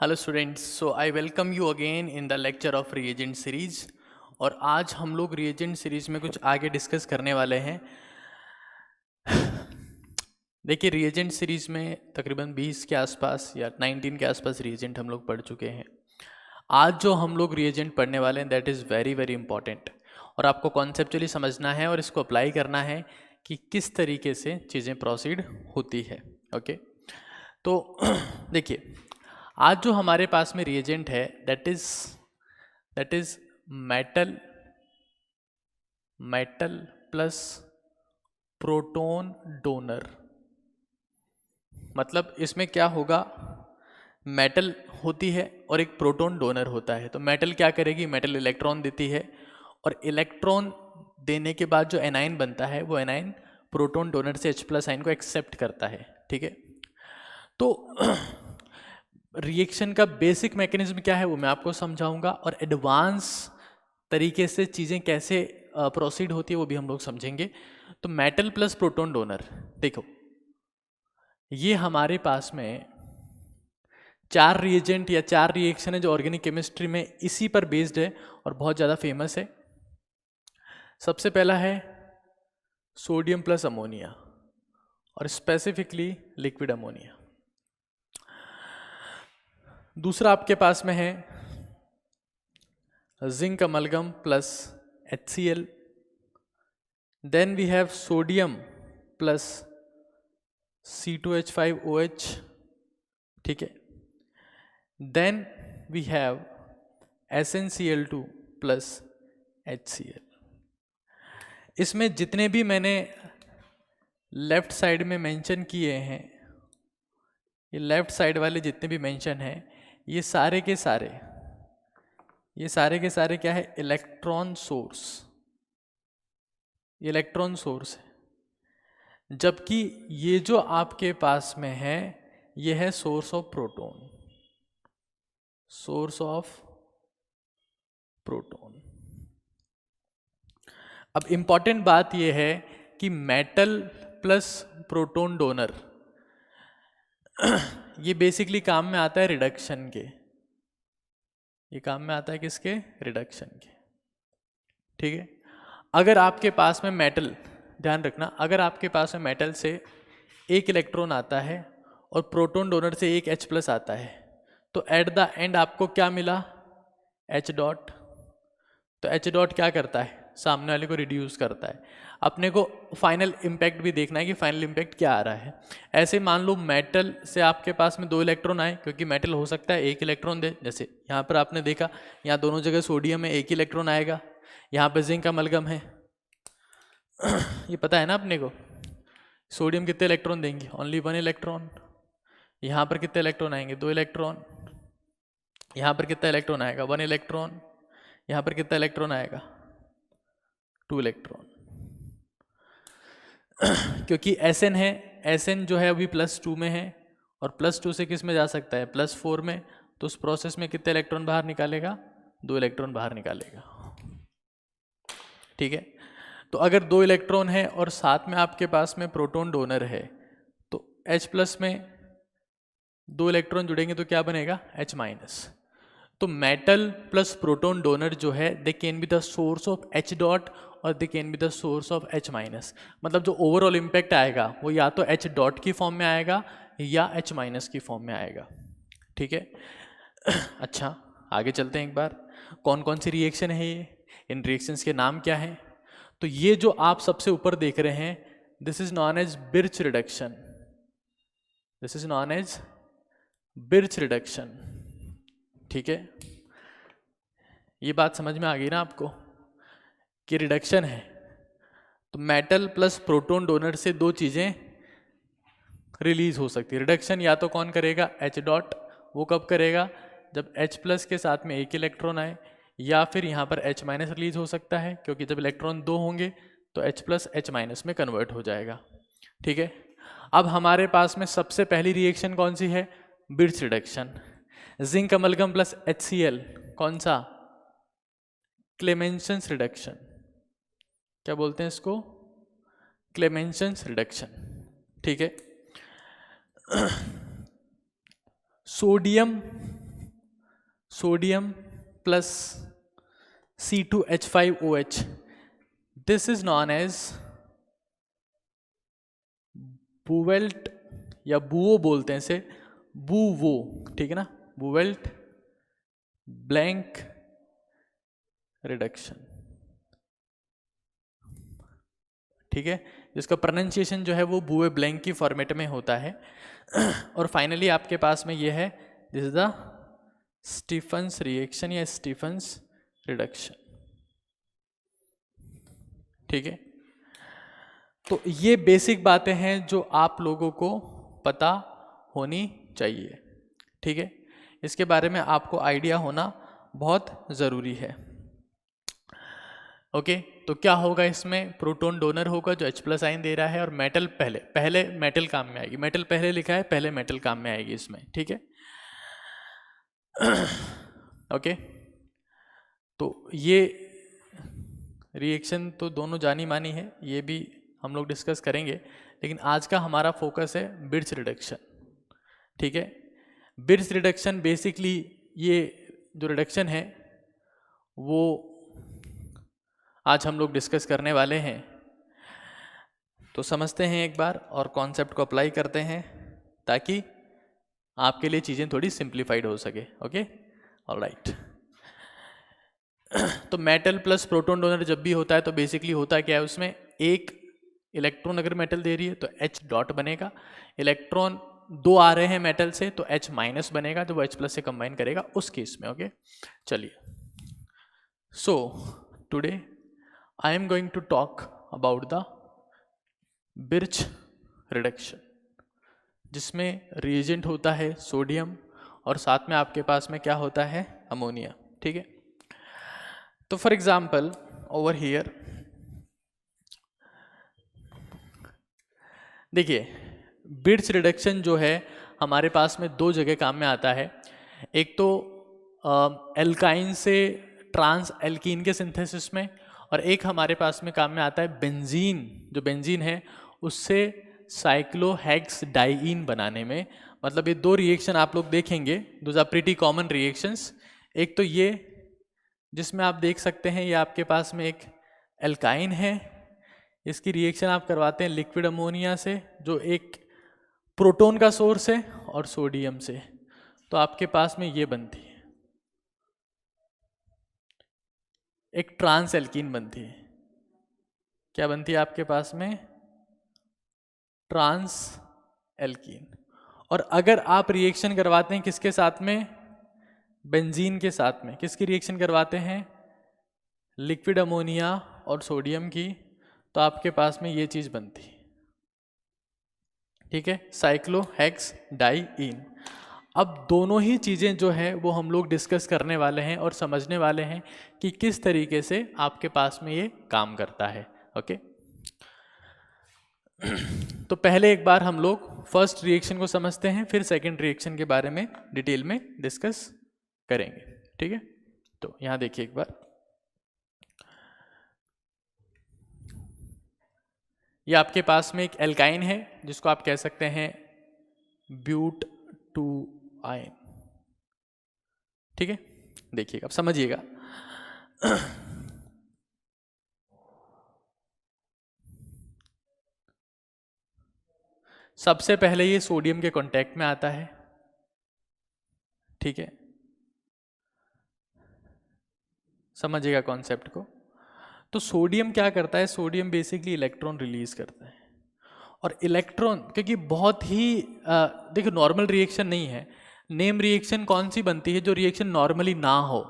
Hello students, so I welcome you again in the lecture of reagent series. और आज हम लोग reagent series में कुछ आगे डिस्कस करने वाले हैं। देखिए, रिएजेंट सीरीज में तकरीबन 20 के आसपास या 19 के आसपास रिएजेंट हम लोग पढ़ चुके हैं। आज जो हम लोग रिएजेंट पढ़ने वाले हैं that is very very important, और आपको कॉन्सेप्चुअली समझना है और इसको अप्लाई करना है कि किस तरीके से चीज़ें प्रोसीड होती है। ओके, तो देखिए, आज जो हमारे पास में रिएजेंट है that is metal plus proton donor. मतलब इसमें क्या होगा, मेटल होती है और एक प्रोटॉन डोनर होता है। तो मेटल क्या करेगी, मेटल इलेक्ट्रॉन देती है, और इलेक्ट्रॉन देने के बाद जो एनाइन बनता है वो एनाइन प्रोटॉन डोनर से H+ आयन को एक्सेप्ट करता है। ठीक है, तो रिएक्शन का बेसिक मैकेनिज्म क्या है वो मैं आपको समझाऊंगा, और एडवांस तरीके से चीज़ें कैसे प्रोसीड होती है वो भी हम लोग समझेंगे। तो मेटल प्लस प्रोटॉन डोनर, देखो ये हमारे पास में 4 रिएजेंट या 4 रिएक्शन है जो ऑर्गेनिक केमिस्ट्री में इसी पर बेस्ड है और बहुत ज़्यादा फेमस है। सबसे पहला है सोडियम प्लस अमोनिया, और स्पेसिफिकली लिक्विड अमोनिया। दूसरा आपके पास में है zinc amalgam plus HCl। Then we have sodium plus C2H5OH। ठीक है, then we have SnCl2 plus HCl। इसमें जितने भी मैंने लेफ्ट साइड में मेंशन किए हैं, ये लेफ्ट साइड वाले जितने भी मेंशन हैं, ये सारे के सारे क्या है, इलेक्ट्रॉन सोर्स। इलेक्ट्रॉन सोर्स है, जबकि ये जो आपके पास में है ये है source of proton. Source of proton. अब इंपॉर्टेंट बात ये है कि मेटल प्लस प्रोटॉन डोनर ये बेसिकली काम में आता है रिडक्शन के। ये काम में आता है किसके, रिडक्शन के। ठीक है, अगर आपके पास में मेटल, ध्यान रखना, अगर आपके पास में मेटल से एक इलेक्ट्रॉन आता है और प्रोटॉन डोनर से एक H+ आता है, तो एट द एंड आपको क्या मिला, H डॉट। तो H डॉट क्या करता है, सामने वाले को रिड्यूस करता है। अपने को फाइनल इम्पैक्ट भी देखना है कि फाइनल इम्पैक्ट क्या आ रहा है। ऐसे मान लो मेटल से आपके पास में 2 इलेक्ट्रॉन आए, क्योंकि मेटल हो सकता है 1 इलेक्ट्रॉन दे। जैसे यहाँ पर आपने देखा, यहाँ दोनों जगह सोडियम है, 1 इलेक्ट्रॉन आएगा। यहाँ पर जिंक अमलगम है, ये पता है ना अपने को, सोडियम कितने इलेक्ट्रॉन देंगे, ओनली 1 इलेक्ट्रॉन। यहाँ पर कितने इलेक्ट्रॉन आएंगे, 2 इलेक्ट्रॉन। यहाँ पर कितना इलेक्ट्रॉन आएगा, 1 इलेक्ट्रॉन। यहाँ पर कितना इलेक्ट्रॉन आएगा, 2 इलेक्ट्रॉन। क्योंकि Sn है, Sn जो है अभी +2 में है, और +2 से किस में जा सकता है, +4 में। तो उस प्रोसेस में कितने इलेक्ट्रॉन बाहर निकालेगा, 2 इलेक्ट्रॉन बाहर निकालेगा। ठीक है, तो अगर 2 इलेक्ट्रॉन है और साथ में आपके पास में प्रोटॉन डोनर है, तो H+ में 2 इलेक्ट्रॉन जुड़ेंगे तो क्या बनेगा, H-। तो मेटल प्लस प्रोटॉन डोनर जो है they can be the source of H dot और they can be the source of H-। मतलब जो ओवरऑल इम्पैक्ट आएगा वो या तो H डॉट की फॉर्म में आएगा या H- की फॉर्म में आएगा। ठीक है, अच्छा आगे चलते हैं एक बार, कौन कौन सी रिएक्शन है ये, इन रिएक्शंस के नाम क्या हैं। तो ये जो आप सबसे ऊपर देख रहे हैं, this is known as Birch reduction. This is known as Birch reduction. ठीक है, ये बात समझ में आ गई ना आपको कि रिडक्शन है। तो मेटल प्लस प्रोटॉन डोनर से 2 चीज़ें रिलीज हो सकती है। रिडक्शन या तो कौन करेगा, H डॉट। वो कब करेगा, जब H+ के साथ में 1 इलेक्ट्रॉन आए, या फिर यहाँ पर H- रिलीज हो सकता है, क्योंकि जब इलेक्ट्रॉन 2 होंगे तो H+ H- में कन्वर्ट हो जाएगा। ठीक है, अब हमारे पास में सबसे पहली रिएक्शन कौन सी है, birch reduction. Zinc amalgam plus HCl, कौन सा, क्लेमेंसन्स रिडक्शन। क्या बोलते हैं इसको, क्लेमेंसन्स रिडक्शन। ठीक है, sodium sodium plus C2H5OH. This is known as बुवेल्ट या बुओ बोलते हैं इसे, बुवो, ठीक है ना, बुवेल्ट ब्लैंक रिडक्शन, ठीक है, जिसका प्रोनाउंसिएशन जो है वो बुए ब्लैंक की फॉर्मेट में होता है। और फाइनली आपके पास में ये है, this is the Stephen's reaction या स्टीफन्स रिडक्शन, ठीक है। तो ये बेसिक बातें हैं जो आप लोगों को पता होनी चाहिए, ठीक है, इसके बारे में आपको आइडिया होना बहुत ज़रूरी है। ओके, तो क्या होगा इसमें, प्रोटॉन डोनर होगा जो H+ आयन दे रहा है, और मेटल पहले मेटल काम में आएगी, मेटल पहले लिखा है, पहले मेटल काम में आएगी इसमें, ठीक है। ओके, तो ये रिएक्शन तो दोनों जानी मानी है, ये भी हम लोग डिस्कस करेंगे, लेकिन आज का हमारा फोकस है बिट्स रिडक्शन, ठीक है। बिट्स रिडक्शन बेसिकली ये जो रिडक्शन है वो आज हम लोग डिस्कस करने वाले हैं। तो समझते हैं एक बार और कॉन्सेप्ट को अप्लाई करते हैं ताकि आपके लिए चीज़ें थोड़ी सिंप्लीफाइड हो सके। Okay, alright. तो मेटल प्लस प्रोटॉन डोनर जब भी होता है तो बेसिकली होता क्या है, उसमें एक इलेक्ट्रॉन अगर मेटल दे रही है तो H डॉट बनेगा, इलेक्ट्रॉन 2 आ रहे हैं मेटल से तो H माइनस बनेगा, तो वो H+ से कंबाइन करेगा उस केस में। ओके, चलिए, so today I am going to talk about the Birch reduction, जिसमें रिएजेंट होता है सोडियम और साथ में आपके पास में क्या होता है, अमोनिया, ठीक है। तो फॉर एग्जाम्पल ओवर हियर देखिए, बिट्स रिडक्शन जो है हमारे पास में 2 जगह काम में आता है। एक तो एल्काइन से ट्रांस एल्कीन के सिंथेसिस में, और एक हमारे पास में काम में आता है बेंजीन, जो बेंजीन है उससे साइक्लोहेक्स डाइईन बनाने में। मतलब ये 2 रिएक्शन आप लोग देखेंगे, those are pretty common reactions. एक तो ये जिसमें आप देख सकते हैं ये आपके पास में एक एल्काइन है, इसकी रिएक्शन आप करवाते हैं लिक्विड अमोनिया से जो एक प्रोटॉन का सोर्स है और सोडियम से, तो आपके पास में ये बनती है, एक ट्रांस एल्कीन बनती है। क्या बनती है आपके पास में, ट्रांस एल्कीन। और अगर आप रिएक्शन करवाते हैं किसके साथ में, बेंजीन के साथ में, किसकी रिएक्शन करवाते हैं, लिक्विड अमोनिया और सोडियम की, तो आपके पास में ये चीज बनती है, ठीक है, साइक्लोहेक्स डाइईन। अब दोनों ही चीज़ें जो है वो हम लोग डिस्कस करने वाले हैं और समझने वाले हैं कि किस तरीके से आपके पास में ये काम करता है। ओके, तो पहले एक बार हम लोग फर्स्ट रिएक्शन को समझते हैं, फिर सेकंड रिएक्शन के बारे में डिटेल में डिस्कस करेंगे, ठीक है। तो यहाँ देखिए एक बार, ये आपके पास में एक एल्काइन है जिसको आप कह सकते हैं ब्यूट 2 आयन, ठीक है। देखिएगा, अब समझिएगा। सबसे पहले ये सोडियम के कांटेक्ट में आता है, ठीक है, समझिएगा कॉन्सेप्ट को। तो सोडियम क्या करता है, सोडियम बेसिकली इलेक्ट्रॉन रिलीज करता है, और इलेक्ट्रॉन क्योंकि बहुत ही देखो नॉर्मल रिएक्शन नहीं है, नेम रिएक्शन कौन सी बनती है, जो रिएक्शन नॉर्मली ना हो।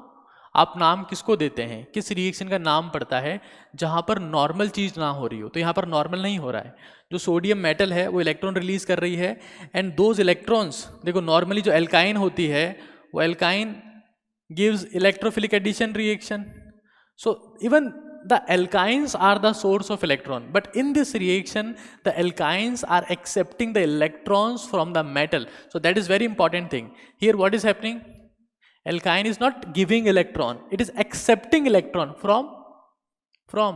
आप नाम किसको देते हैं, किस रिएक्शन का नाम पड़ता है जहां पर नॉर्मल चीज ना हो रही हो, तो यहाँ पर नॉर्मल नहीं हो रहा है। जो सोडियम मेटल है वो इलेक्ट्रॉन रिलीज कर रही है, एंड दोज इलेक्ट्रॉन्स, देखो नॉर्मली जो एल्काइन होती है वो alkyne gives electrophilic addition reaction, so even the alkynes are the source of electron, but in this reaction the alkynes are accepting the electrons from the metal. So that is very important thing here. What is happening, alkyne is not giving electron, it is accepting electron from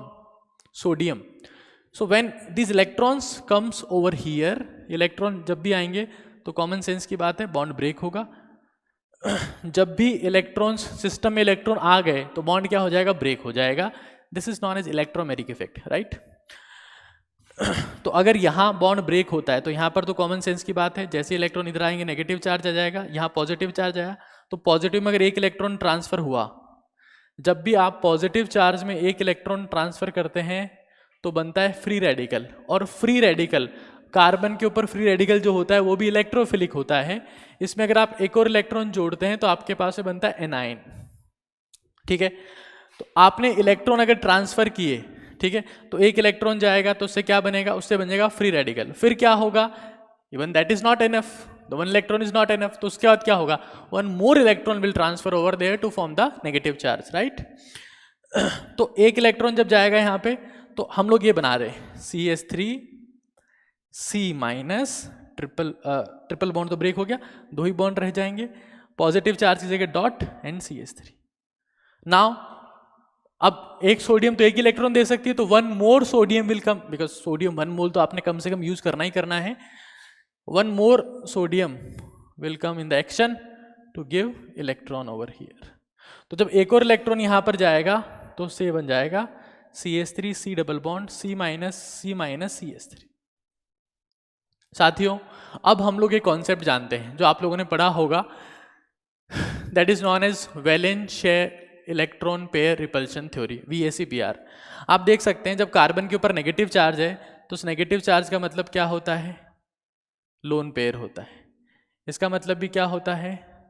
sodium. So when these electrons comes over here, electron जब भी आएंगे तो common sense की बात है bond break होगा, जब भी इलेक्ट्रॉन्स सिस्टम में इलेक्ट्रॉन आ गए तो बॉन्ड क्या हो जाएगा, ब्रेक हो जाएगा. This is known as electromeric effect, right. तो अगर यहाँ बॉन्ड ब्रेक होता है तो यहाँ पर तो कॉमन सेंस की बात है, जैसे इलेक्ट्रॉन इधर आएंगे नेगेटिव चार्ज आ जाएगा, यहाँ पॉजिटिव चार्ज आया तो पॉजिटिव में अगर एक इलेक्ट्रॉन ट्रांसफर हुआ, जब भी आप पॉजिटिव चार्ज में एक इलेक्ट्रॉन ट्रांसफर करते हैं तो बनता है फ्री रेडिकल. और फ्री रेडिकल, कार्बन के ऊपर फ्री रेडिकल जो होता है वो भी इलेक्ट्रोफिलिक होता है. इसमें अगर आप एक और इलेक्ट्रॉन जोड़ते हैं तो आपके पास में बनता है एनाइन. ठीक है, तो आपने इलेक्ट्रॉन अगर ट्रांसफर किए, ठीक है, तो एक इलेक्ट्रॉन जाएगा तो उससे क्या बनेगा, उससे बनेगा फ्री रेडिकल. फिर क्या होगा, even that is not enough, the one electron is not enough, तो उसके बाद क्या होगा, one more electron will transfer over there to form the negative charge, right. तो एक इलेक्ट्रॉन जब जाएगा यहाँ पे तो हम लोग ये बना रहे हैं CH3 C minus, triple bond तो ब्रेक हो गया, 2 ही बॉन्ड रह जाएंगे, पॉजिटिव चार्ज की जगह डॉट एंड CH3. नाउ अब एक सोडियम तो एक ही इलेक्ट्रॉन दे सकती है, तो 1 more sodium will come, because sodium 1 mole तो आपने कम से कम यूज करना ही करना है. 1 more sodium will come in the action to give electron over here. तो जब एक और इलेक्ट्रॉन यहां पर जाएगा तो उससे बन जाएगा CH3 C double bond C minus CH3. साथियों, अब हम लोग एक कॉन्सेप्ट जानते हैं जो आप लोगों ने पढ़ा होगा, that is known as valence share electron pair repulsion theory, VACPR. आप देख सकते हैं जब कार्बन के ऊपर नेगेटिव चार्ज है तो उस नेगेटिव चार्ज का मतलब क्या होता है, लोन पेयर होता है. इसका मतलब भी क्या होता है,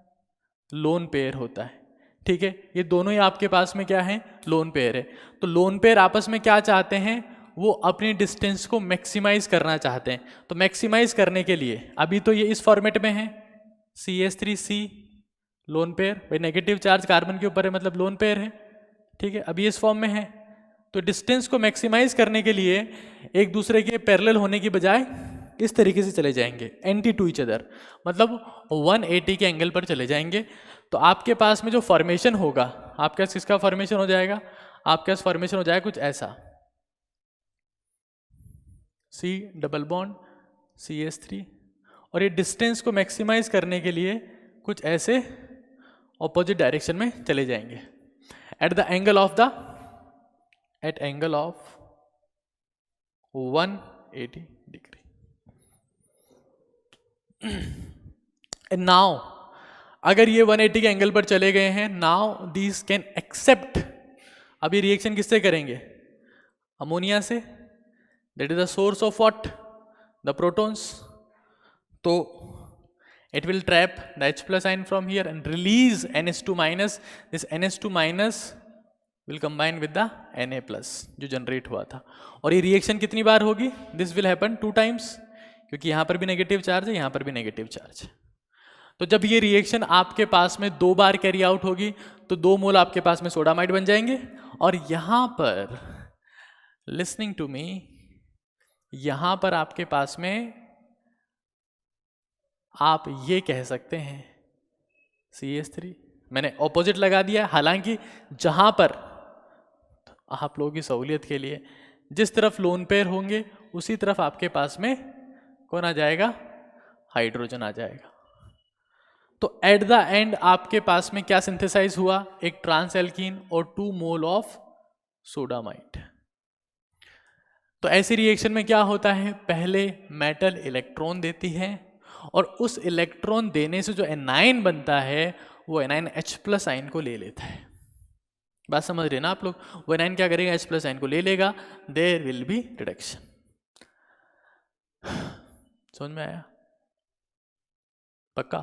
लोन पेयर होता है. ठीक है, ये दोनों ही आपके पास में क्या है, लोन पेयर है. तो लोन पेयर आपस में क्या चाहते हैं, वो अपनी डिस्टेंस को मैक्सिमाइज करना चाहते हैं. तो मैक्सिमाइज करने के लिए अभी तो ये इस फॉर्मेट में है, CH3C लोन पेयर, भाई नेगेटिव चार्ज कार्बन के ऊपर है मतलब लोन पेयर है. ठीक है, अभी इस फॉर्म में है. तो डिस्टेंस को मैक्सिमाइज करने के लिए एक दूसरे के पैरेलल होने की बजाय इस तरीके से चले जाएंगे, एंटी टू ईच अदर, मतलब 180 के एंगल पर चले जाएंगे. तो आपके पास में जो फॉर्मेशन होगा, आपके पास किसका फॉर्मेशन हो जाएगा, आपके पास फॉर्मेशन हो जाएगा कुछ ऐसा, C डबल बॉन्ड CH3, और ये डिस्टेंस को मैक्सिमाइज करने के लिए कुछ ऐसे ऑपोजिट डायरेक्शन में चले जाएंगे at angle of 180 degree. And now अगर ये 180 के एंगल पर चले गए हैं, नाउ दीज कैन एक्सेप्ट. अब ये रिएक्शन किससे करेंगे, अमोनिया से, that is the source of what, the protons. तो it will trap the H plus ion from here and release NH2 minus. This NH2 minus will combine with the Na plus जो generate हुआ था. और ये reaction कितनी बार होगी, this will happen 2 times, क्योंकि यहाँ पर भी नेगेटिव चार्ज है, यहाँ पर भी नेगेटिव चार्ज है. तो जब ये रिएक्शन आपके पास में 2 बार कैरी आउट होगी तो 2 मोल आपके पास में सोडामाइड बन जाएंगे. और यहाँ पर लिसनिंग टू मी, यहाँ पर आपके पास में आप ये कह सकते हैं CH3, मैंने ऑपोजिट लगा दिया. हालांकि जहां पर आप लोगों की सहूलियत के लिए जिस तरफ लोन पेयर होंगे उसी तरफ आपके पास में कौन आ जाएगा, हाइड्रोजन आ जाएगा. तो एट द एंड आपके पास में क्या सिंथेसाइज हुआ, एक ट्रांस एल्कीन और 2 मोल ऑफ सोडामाइड. तो ऐसी रिएक्शन में क्या होता है, पहले मेटल इलेक्ट्रॉन देती है और उस इलेक्ट्रॉन देने से जो एनाइन बनता है वो एनाइन H प्लस आयन को ले लेता है. बात समझ रहे ना आप लोग, वो एनाइन क्या करेगा, H प्लस आयन को ले लेगा, देयर विल बी रिडक्शन. समझ में आया, पक्का?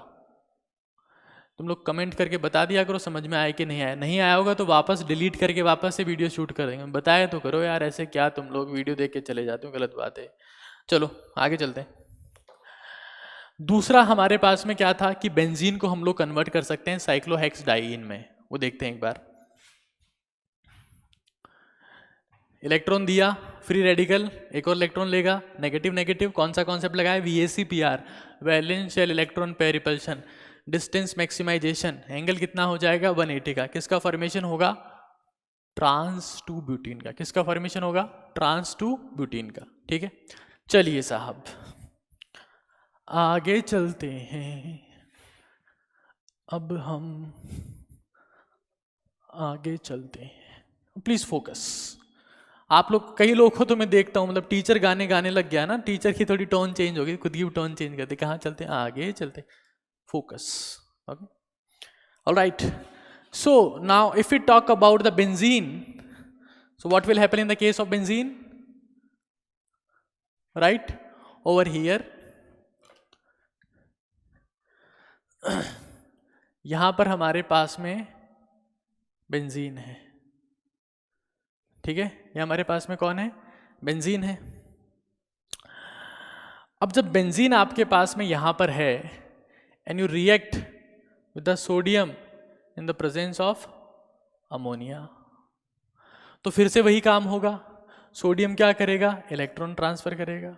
तुम लोग कमेंट करके बता दिया करो समझ में आया कि नहीं आया. नहीं आया होगा तो वापस डिलीट करके वापस से वीडियो शूट कर देंगे. बताया तो करो यार, ऐसे क्या तुम लोग वीडियो देख के चले जाते हो, गलत बात है. चलो आगे चलते हैं. दूसरा हमारे पास में क्या था कि बेंजीन को हम लोग कन्वर्ट कर सकते हैं साइक्लोहेक्सडाइईन में. वो देखते हैं एक बार. इलेक्ट्रॉन दिया, फ्री रेडिकल, एक और इलेक्ट्रॉन लेगा, नेगेटिव नेगेटिव, कौन सा कॉन्सेप्ट लगाया, VACPR, valence shell electron pair repulsion, distance maximization. Angle कितना हो जाएगा, 180 का. किसका फॉर्मेशन होगा, ट्रांस 2 ब्यूटीन का. किसका फॉर्मेशन होगा, ट्रांस 2 ब्यूटीन का. ठीक है, चलिए साहब आगे चलते हैं. अब हम आगे चलते हैं, प्लीज फोकस। आप लोग, कई लोग को तो मैं देखता हूँ, मतलब टीचर गाने गाने लग गया ना, टीचर की थोड़ी टोन चेंज हो गई, खुद की टोन चेंज करते, कहाँ चलते हैं, आगे चलते, focus. Okay, alright. So now if we talk about the benzene, so what will happen in the case of benzene? Right over here, यहां पर हमारे पास में बेंजीन है, ठीक है, ये हमारे पास में कौन है, बेंजीन है। अब जब बेंजीन आपके पास में यहां पर है and you react with the sodium in the presence of ammonia, तो फिर से वही काम होगा, सोडियम क्या करेगा, इलेक्ट्रॉन ट्रांसफर करेगा।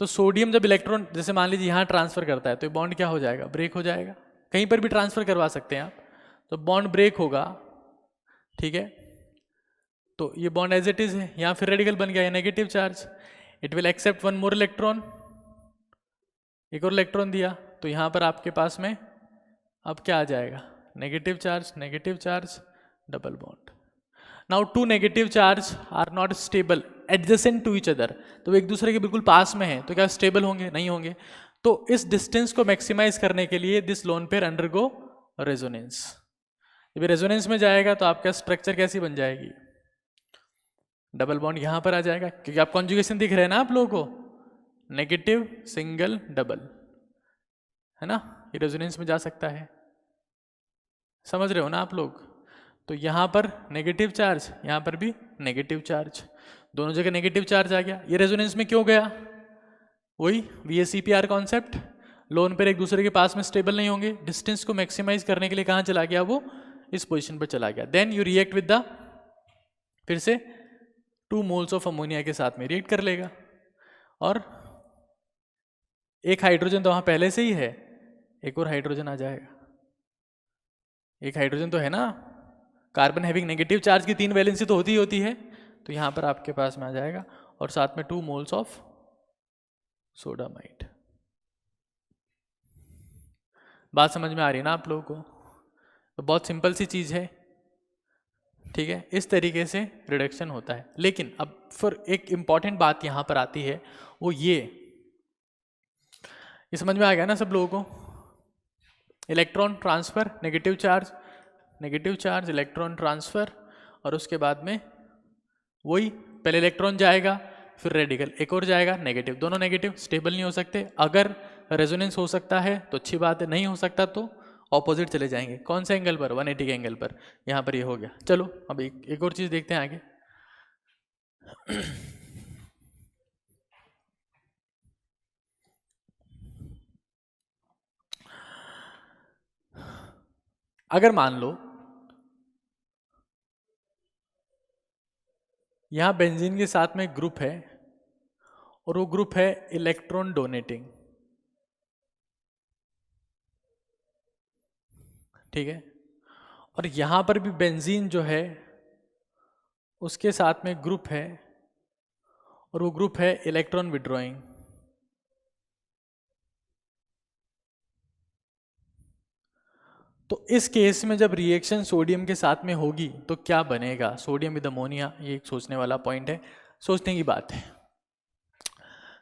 तो सोडियम जब इलेक्ट्रॉन, जैसे मान लीजिए यहाँ ट्रांसफर करता है, तो बॉन्ड क्या हो जाएगा, ब्रेक हो जाएगा। कहीं पर भी ट्रांसफर करवा सकते हैं आप, तो बॉन्ड ब्रेक होगा, ठीक है। तो ये बॉन्ड एज इट इज है, यहाँ फिर रेडिकल बन गया, negative charge, it will except one more electron, एक और इलेक्ट्रॉन दिया, तो यहाँ पर आपके पास में अब क्या आ जाएगा, negative charge, double bond. Now two negative charge are not stable adjacent to each other, तो एक दूसरे के बिल्कुल पास में है, तो क्या स्टेबल होंगे, नहीं होंगे। तो इस डिस्टेंस को मैक्सिमाइज करने के लिए this lone pair undergo resonance. जब रेजोनेंस में जाएगा तो आपका स्ट्रक्चर कैसी बन जाएगी, डबल बॉन्ड यहां पर आ जाएगा, क्योंकि आप कॉन्जुगेशन दिख रहे हैं ना आप लोगों को, नेगेटिव सिंगल डबल, है ना, ये रेजोनेंस में जा सकता है, समझ रहे हो ना आप लोग। तो यहां पर नेगेटिव चार्ज, यहां पर भी नेगेटिव चार्ज, दोनों जगह नेगेटिव चार्ज आ गया। ये रेजोनेंस में क्यों गया, वही VSEPR कॉन्सेप्ट, लोन पेयर एक दूसरे के पास में स्टेबल नहीं होंगे, डिस्टेंस को मैक्सिमाइज करने के लिए कहां चला गया, वो इस पोजीशन पर चला गया। Then you react with the, फिर से 2 मोल्स ऑफ अमोनिया के साथ में रिएक्ट कर लेगा, और एक हाइड्रोजन तो वहां पहले से ही है, एक और हाइड्रोजन आ जाएगा, एक हाइड्रोजन तो है ना, कार्बन हैविंग नेगेटिव चार्ज की 3 वैलेंसी तो होती ही होती है, तो यहां पर आपके पास में आ जाएगा, और साथ में 2 मोल्स ऑफ सोडामाइड। बात समझ में आ रही है ना आप लोगों को, तो बहुत सिंपल सी चीज है, ठीक है, इस तरीके से रिडक्शन होता है। लेकिन अब फिर एक इंपॉर्टेंट बात यहां पर आती है, वो ये समझ में आ गया ना सब लोगों को, electron transfer, negative charge electron transfer, और उसके बाद में वही पहले इलेक्ट्रॉन जाएगा, फिर रेडिकल एक और जाएगा, नेगेटिव, दोनों नेगेटिव स्टेबल नहीं हो सकते। अगर रेजोनेंस हो सकता है तो अच्छी बात है, नहीं हो सकता तो ऑपोजिट चले जाएंगे। कौन से एंगल पर, 180 के एंगल पर, यहाँ पर ये हो गया। चलो अब एक और चीज देखते हैं आगे। अगर मान लो यहां बेंजीन के साथ में एक ग्रुप है, और वो ग्रुप है इलेक्ट्रॉन डोनेटिंग, ठीक है, और यहां पर भी बेंजीन जो है उसके साथ में ग्रुप है, और वो ग्रुप है इलेक्ट्रॉन विड्रॉइंग। तो इस केस में जब रिएक्शन सोडियम के साथ में होगी तो क्या बनेगा, सोडियम विद अमोनिया, ये एक सोचने वाला पॉइंट है, सोचने की बात है।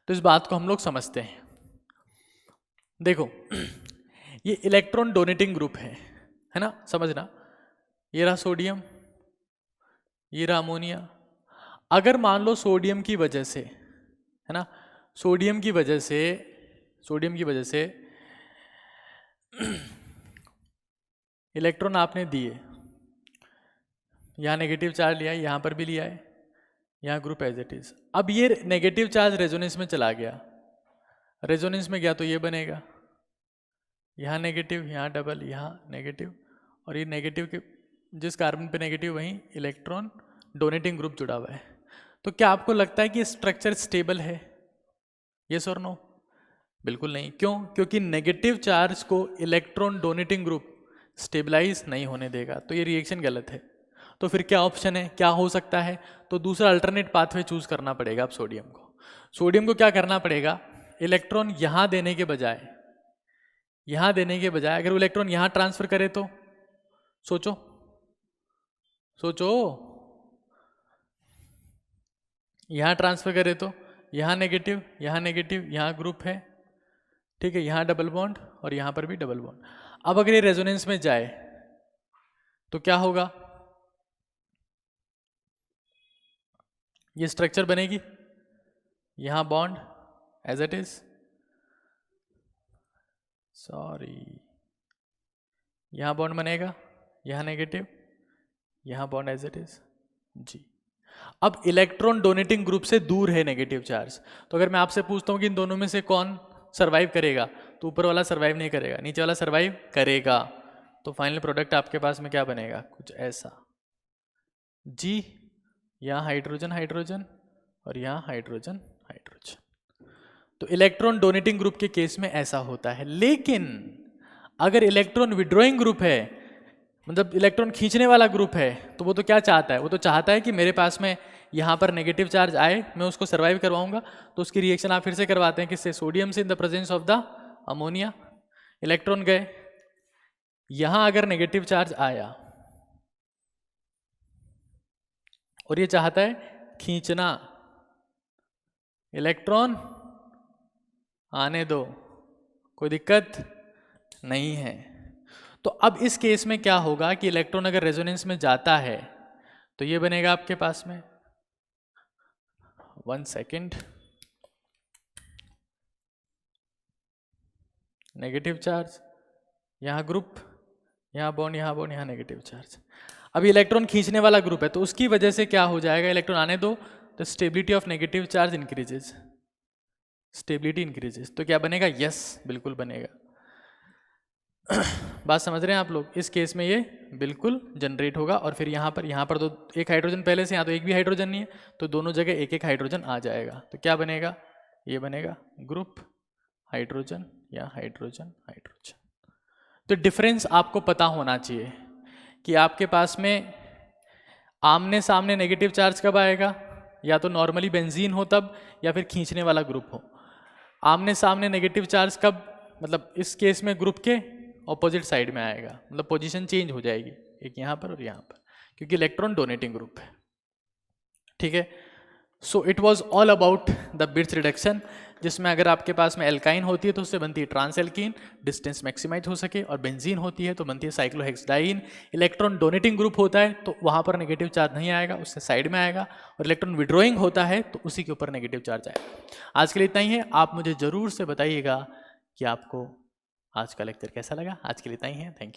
तो इस बात को हम लोग समझते हैं। देखो ये इलेक्ट्रॉन डोनेटिंग ग्रुप है ना, समझना, ये रहा सोडियम, ये रहा अमोनिया। अगर मान लो सोडियम की वजह से, है ना, सोडियम की वजह से इलेक्ट्रॉन आपने दिए, यहाँ नेगेटिव चार्ज लिया है, यहाँ पर भी लिया है, यहाँ ग्रुप एज इट इज। अब ये नेगेटिव चार्ज रेजोनेंस में चला गया, रेजोनेंस में गया तो ये बनेगा, यहाँ नेगेटिव, यहाँ डबल, यहाँ नेगेटिव, और ये नेगेटिव के जिस कार्बन पे नेगेटिव वहीं इलेक्ट्रॉन डोनेटिंग ग्रुप जुड़ा हुआ है। तो क्या आपको लगता है कि स्ट्रक्चर स्टेबल है, यस और नो? बिल्कुल नहीं। क्यों? क्योंकि नेगेटिव चार्ज को इलेक्ट्रॉन डोनेटिंग ग्रुप स्टेबलाइज नहीं होने देगा, तो ये रिएक्शन गलत है। तो फिर क्या ऑप्शन है, क्या हो सकता है? तो दूसरा अल्टरनेट पाथवे चूज करना पड़ेगा अब सोडियम को क्या करना पड़ेगा, इलेक्ट्रॉन यहां देने के बजाय यहां देने के बजाय अगर वो इलेक्ट्रॉन यहां ट्रांसफर करे तो सोचो सोचो, यहां ट्रांसफर करे तो यहां नेगेटिव, यहां ग्रुप है, ठीक है, यहां डबल बॉन्ड और यहां पर भी डबल बॉन्ड। अब अगर ये रेजोनेंस में जाए तो क्या होगा, ये स्ट्रक्चर बनेगी, यहां bond as it is, sorry, यहां बॉन्ड बनेगा, यहां नेगेटिव, यहां बॉन्ड एज इट इज जी। अब इलेक्ट्रॉन डोनेटिंग ग्रुप से दूर है नेगेटिव चार्ज, तो अगर मैं आपसे पूछता हूं कि इन दोनों में से कौन सरवाइव करेगा, तो ऊपर वाला सरवाइव नहीं करेगा, नीचे वाला सरवाइव करेगा। तो फाइनल प्रोडक्ट आपके पास में क्या बनेगा, कुछ ऐसा जी, यहाँ हाइड्रोजन हाइड्रोजन और यहाँ हाइड्रोजन हाइड्रोजन। तो इलेक्ट्रॉन डोनेटिंग ग्रुप के केस में ऐसा होता है। लेकिन अगर इलेक्ट्रॉन विड्रॉइंग ग्रुप है, मतलब इलेक्ट्रॉन खींचने वाला ग्रुप है, तो वो तो क्या चाहता है, वो तो चाहता है कि मेरे पास में यहाँ पर नेगेटिव चार्ज आए, मैं उसको सर्वाइव करवाऊंगा। तो उसकी रिएक्शन आप फिर से करवाते हैं किससे, सोडियम से, in the presence of the ammonia. Electron गए, यहां अगर नेगेटिव चार्ज आया और ये चाहता है खींचना, इलेक्ट्रॉन आने दो, कोई दिक्कत नहीं है। तो अब इस केस में क्या होगा कि इलेक्ट्रॉन अगर रेजोनेंस में जाता है तो ये बनेगा आपके पास में, 1 सेकेंड, नेगेटिव चार्ज, यहां ग्रुप, यहां बॉन्ड, यहां बॉन्ड, यहां नेगेटिव चार्ज। अब इलेक्ट्रॉन खींचने वाला ग्रुप है, तो उसकी वजह से क्या हो जाएगा, इलेक्ट्रॉन आने दो तो stability of negative charge increases, stability increases. तो क्या बनेगा, यस बिल्कुल बनेगा। बात समझ रहे हैं आप लोग, इस केस में ये बिल्कुल जनरेट होगा। और फिर यहाँ पर तो एक हाइड्रोजन पहले से, यहाँ तो एक भी हाइड्रोजन नहीं है, तो दोनों जगह एक एक हाइड्रोजन आ जाएगा। तो क्या बनेगा, ये बनेगा ग्रुप हाइड्रोजन या हाइड्रोजन हाइड्रोजन। तो डिफरेंस आपको पता होना चाहिए कि आपके पास में आमने सामने नेगेटिव चार्ज कब आएगा, या तो नॉर्मली बेंजीन हो तब, या फिर खींचने वाला ग्रुप हो। आमने सामने नेगेटिव चार्ज कब, मतलब इस केस में ग्रुप के ऑपोजिट साइड में आएगा, मतलब पोजीशन चेंज हो जाएगी, एक यहाँ पर और यहाँ पर, क्योंकि इलेक्ट्रॉन डोनेटिंग ग्रुप है, ठीक है। So it was all about the bits reduction, जिसमें अगर आपके पास में एल्काइन होती है तो उससे बनती है ट्रांस एल्कीन, डिस्टेंस मैक्सिमाइज हो सके, और बेंजीन होती है तो बनती है साइक्लोहेक्सडाइन। इलेक्ट्रॉन डोनेटिंग ग्रुप होता है तो वहाँ पर नेगेटिव चार्ज नहीं आएगा, उससे साइड में आएगा, और इलेक्ट्रॉन विड्रॉइंग होता है तो उसी के ऊपर नेगेटिव चार्ज आएगा। आज के लिए इतना ही है। आप मुझे ज़रूर से बताइएगा कि आपको आज का लेक्चर कैसा लगा। आज के लिए इतना ही है, थैंक यू।